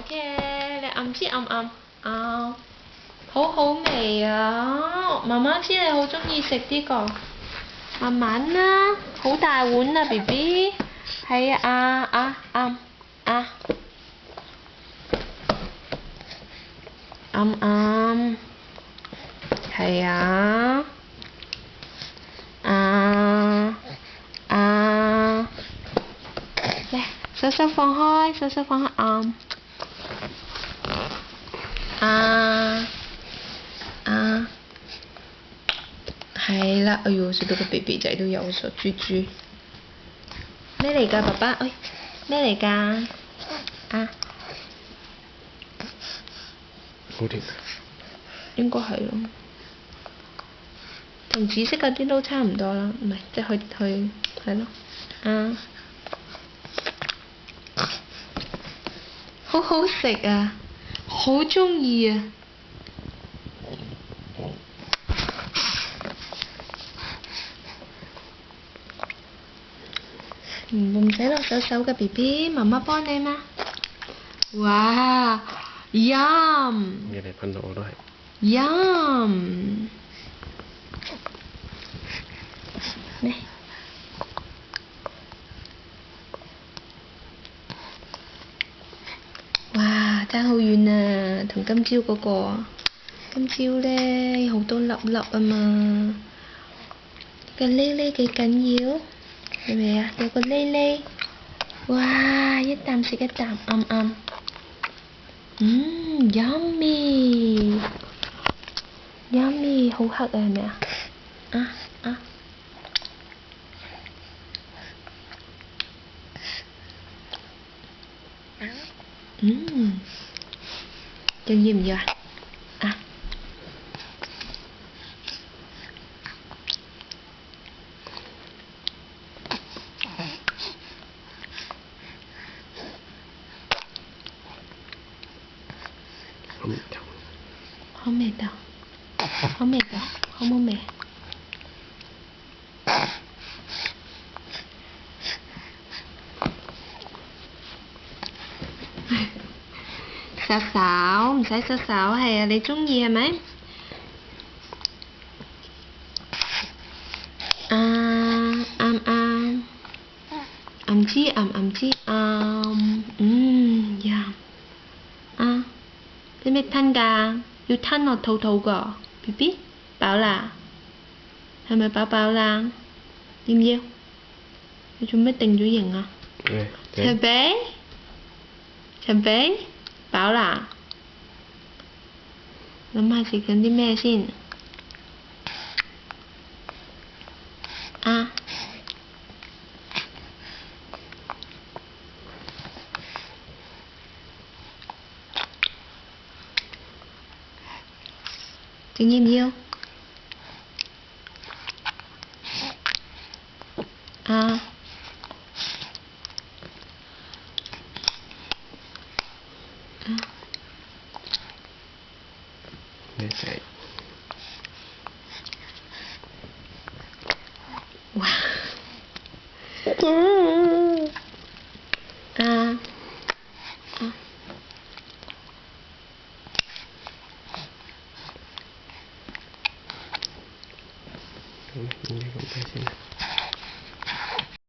嘅，你揞先揞，好好味啊！媽媽知你好鍾意食呢個，慢慢啦，好大碗啊 ，BB， 係啊，係啊，嚟，手放開，係啦，哎呦，食到個 BB 仔都有咗豬豬，咩嚟㗎，爸爸？哎，咩嚟㗎？好甜。應該係咯，同紫色嗰啲都差唔多啦，唔係，即係去係咯，好好食啊，好鍾意啊！唔使落手嘅 BB， 媽媽幫你嘛。哇 ，Yum！ มีอะไรพันโลด้วย Yum！ 嚟，哇，爭好遠啊，同今朝嗰個。今朝咧好多粒粒啊嘛，個喱喱幾緊要，係咪啊？有個喱喱，哇！一啖食一啖，yummy，好黑啊，係咪啊？仲要唔要啊？好味道，好冇味？手唔使手，係啊，你鍾意係咪？唔知呀，識唔識吞㗎？要吞落肚㗎 ，BB 飽啦，係咪飽啦？要唔要？你做咩定咗型啊？陳比，飽啦？諗下食緊啲咩先？仲要唔要？ไม่ใส่ 哇！